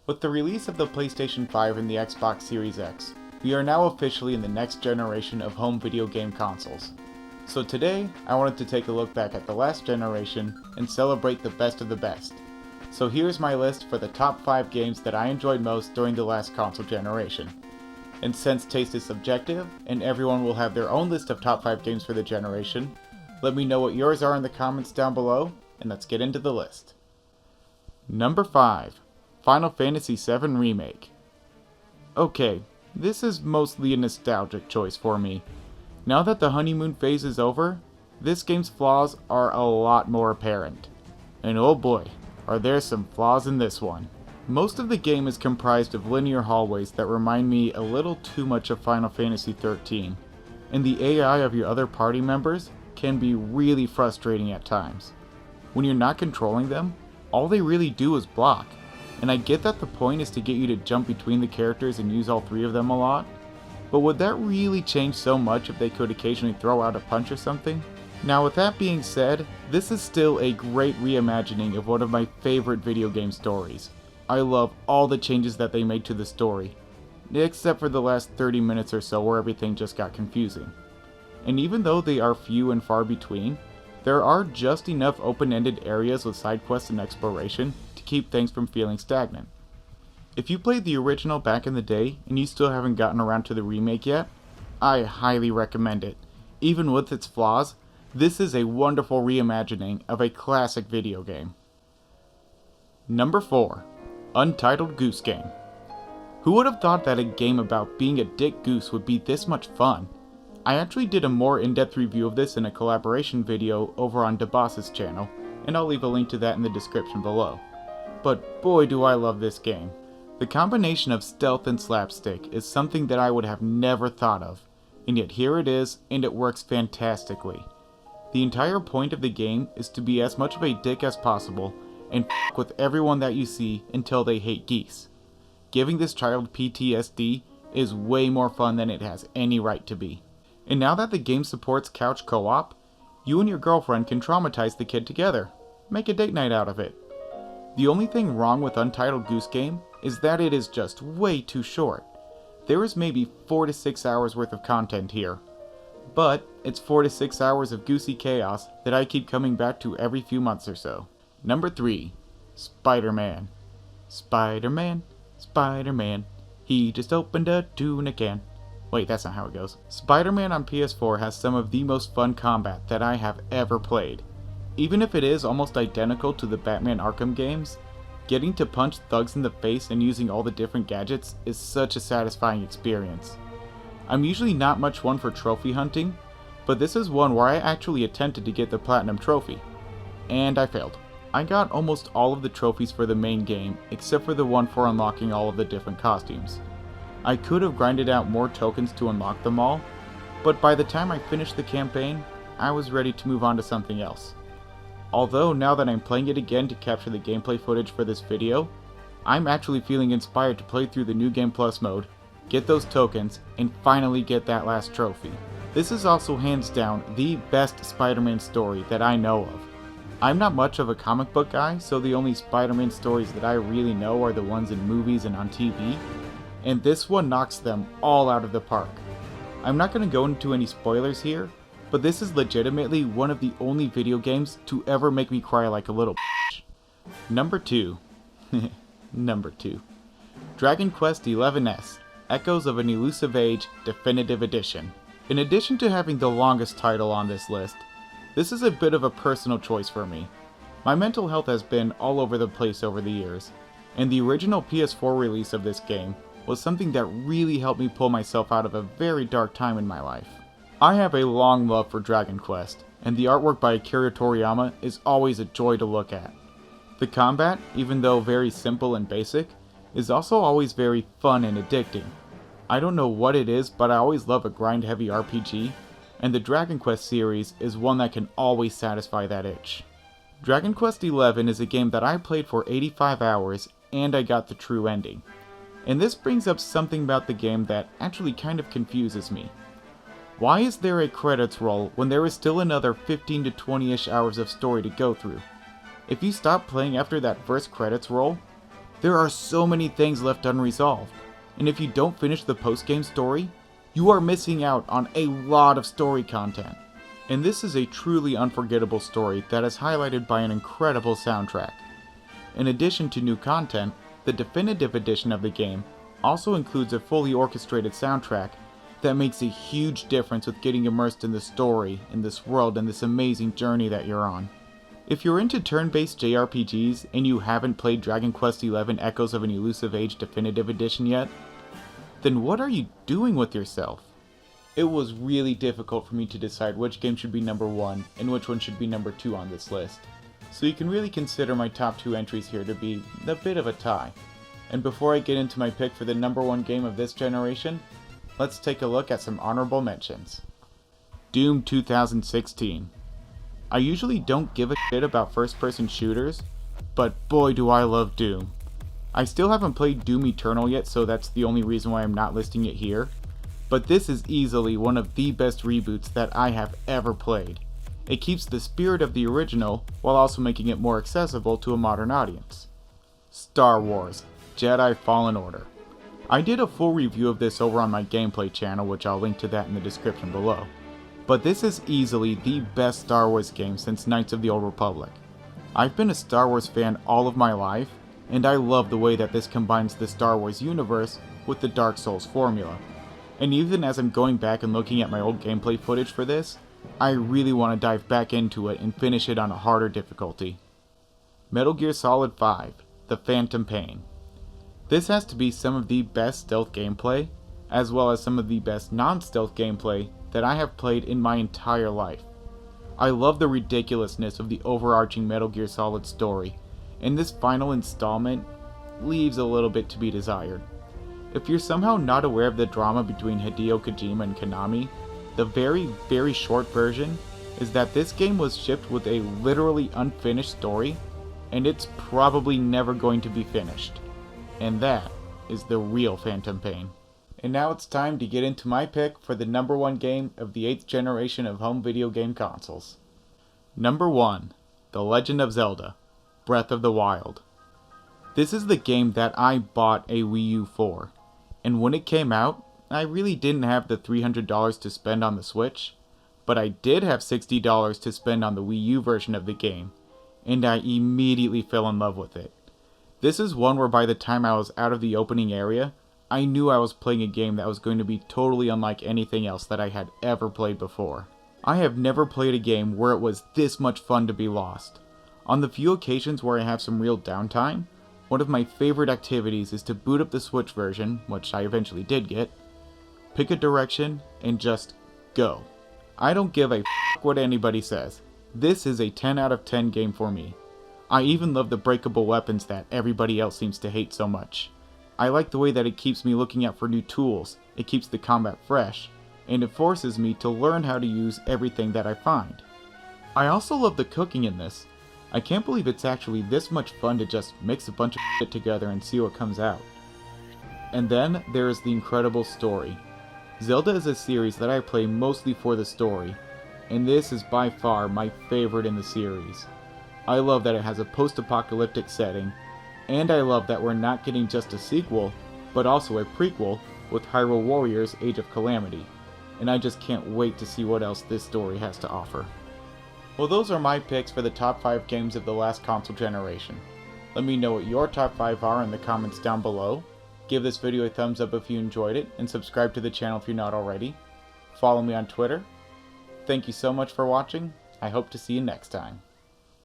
With the release of the PlayStation 5 and the Xbox Series X, we are now officially in the next generation of home video game consoles. So today, I wanted to take a look back at the last generation and celebrate the best of the best. So here's my list for the top 5 games that I enjoyed most during the last console generation. And since taste is subjective, and everyone will have their own list of top 5 games for the generation, let me know what yours are in the comments down below, and let's get into the list. Number 5. Final Fantasy VII Remake. Okay, this is mostly a nostalgic choice for me. Now that the honeymoon phase is over, this game's flaws are a lot more apparent. And oh boy, are there some flaws in this one. Most of the game is comprised of linear hallways that remind me a little too much of Final Fantasy XIII, and the AI of your other party members can be really frustrating at times. When you're not controlling them, all they really do is block. And I get that the point is to get you to jump between the characters and use all 3 of them a lot, but would that really change so much if they could occasionally throw out a punch or something? Now with that being said, this is still a great reimagining of one of my favorite video game stories. I love all the changes that they made to the story, except for the last 30 minutes or so where everything just got confusing. And even though they are few and far between, there are just enough open-ended areas with side quests and exploration to keep things from feeling stagnant. If you played the original back in the day and you still haven't gotten around to the remake yet, I highly recommend it. Even with its flaws, this is a wonderful reimagining of a classic video game. Number 4. Untitled Goose Game. Who would have thought that a game about being a dick goose would be this much fun? I actually did a more in-depth review of this in a collaboration video over on DeBoss's channel, and I'll leave a link to that in the description below. But boy do I love this game. The combination of stealth and slapstick is something that I would have never thought of, and yet here it is, and it works fantastically. The entire point of the game is to be as much of a dick as possible, and f**k with everyone that you see until they hate geese. Giving this child PTSD is way more fun than it has any right to be. And now that the game supports couch co-op, you and your girlfriend can traumatize the kid together. Make a date night out of it. The only thing wrong with Untitled Goose Game is that it is just way too short. There is maybe 4 to 6 hours worth of content here. But it's 4 to 6 hours of goosey chaos that I keep coming back to every few months or so. Number 3. Spiderman. Spiderman, Spiderman, he just opened a tuna can. Wait, that's not how it goes. Spiderman on PS4 has some of the most fun combat that I have ever played. Even if it is almost identical to the Batman Arkham games, getting to punch thugs in the face and using all the different gadgets is such a satisfying experience. I'm usually not much one for trophy hunting, but this is one where I actually attempted to get the Platinum Trophy. And I failed. I got almost all of the trophies for the main game, except for the one for unlocking all of the different costumes. I could have grinded out more tokens to unlock them all, but by the time I finished the campaign, I was ready to move on to something else. Although now that I'm playing it again to capture the gameplay footage for this video, I'm actually feeling inspired to play through the New Game Plus mode, get those tokens, and finally get that last trophy. This is also hands down the best Spider-Man story that I know of. I'm not much of a comic book guy, so the only Spider-Man stories that I really know are the ones in movies and on TV, and this one knocks them all out of the park. I'm not going to go into any spoilers here, but this is legitimately one of the only video games to ever make me cry like a little bitch. Number 2. Number 2. Dragon Quest XI's, Echoes of an Elusive Age Definitive Edition. In addition to having the longest title on this list, this is a bit of a personal choice for me. My mental health has been all over the place over the years, and the original PS4 release of this game was something that really helped me pull myself out of a very dark time in my life. I have a long love for Dragon Quest, and the artwork by Akira Toriyama is always a joy to look at. The combat, even though very simple and basic, is also always very fun and addicting. I don't know what it is, but I always love a grind-heavy RPG, and the Dragon Quest series is one that can always satisfy that itch. Dragon Quest XI is a game that I played for 85 hours, and I got the true ending. And this brings up something about the game that actually kind of confuses me. Why is there a credits roll when there is still another 15 to 20-ish hours of story to go through? If you stop playing after that first credits roll, There are so many things left unresolved, and if you don't finish the post-game story, you are missing out on a lot of story content. And this is a truly unforgettable story that is highlighted by an incredible soundtrack. In addition to new content, the definitive edition of the game also includes a fully orchestrated soundtrack that makes a huge difference with getting immersed in the story, in this world, and this amazing journey that you're on. If you're into turn-based JRPGs and you haven't played Dragon Quest XI Echoes of an Elusive Age Definitive Edition yet, then what are you doing with yourself? It was really difficult for me to decide which game should be number 1 and which one should be number 2 on this list, so you can really consider my top 2 entries here to be a bit of a tie. And before I get into my pick for the number 1 game of this generation, let's take a look at some honorable mentions. Doom 2016. I usually don't give a shit about first-person shooters, but boy do I love Doom. I still haven't played Doom Eternal yet, so that's the only reason why I'm not listing it here, but this is easily one of the best reboots that I have ever played. It keeps the spirit of the original while also making it more accessible to a modern audience. Star Wars Jedi Fallen Order. I did a full review of this over on my gameplay channel, which I'll link to that in the description below. But this is easily the best Star Wars game since Knights of the Old Republic. I've been a Star Wars fan all of my life, and I love the way that this combines the Star Wars universe with the Dark Souls formula. And even as I'm going back and looking at my old gameplay footage for this, I really want to dive back into it and finish it on a harder difficulty. Metal Gear Solid 5, The Phantom Pain. This has to be some of the best stealth gameplay, as well as some of the best non-stealth gameplay that I have played in my entire life. I love the ridiculousness of the overarching Metal Gear Solid story, and this final installment leaves a little bit to be desired. If you're somehow not aware of the drama between Hideo Kojima and Konami, the very short version is that this game was shipped with a literally unfinished story, and it's probably never going to be finished. And that is the real Phantom Pain. And now it's time to get into my pick for the number 1 game of the 8th generation of home video game consoles. Number 1, The Legend of Zelda, Breath of the Wild. This is the game that I bought a Wii U for, and when it came out, I really didn't have the $300 to spend on the Switch, but I did have $60 to spend on the Wii U version of the game, and I immediately fell in love with it. This is one where by the time I was out of the opening area, I knew I was playing a game that was going to be totally unlike anything else that I had ever played before. I have never played a game where it was this much fun to be lost. On the few occasions where I have some real downtime, one of my favorite activities is to boot up the Switch version, which I eventually did get, pick a direction, and just go. I don't give a f*** what anybody says. This is a 10 out of 10 game for me. I even love the breakable weapons that everybody else seems to hate so much. I like the way that it keeps me looking out for new tools, it keeps the combat fresh, and it forces me to learn how to use everything that I find. I also love the cooking in this. I can't believe it's actually this much fun to just mix a bunch of shit together and see what comes out. And then there is the incredible story. Zelda is a series that I play mostly for the story, and this is by far my favorite in the series. I love that it has a post-apocalyptic setting, and I love that we're not getting just a sequel, but also a prequel with Hyrule Warriors Age of Calamity, and I just can't wait to see what else this story has to offer. Well, those are my picks for the top 5 games of the last console generation. Let me know what your top 5 are in the comments down below. Give this video a thumbs up if you enjoyed it, and subscribe to the channel if you're not already. Follow me on Twitter. Thank you so much for watching. I hope to see you next time.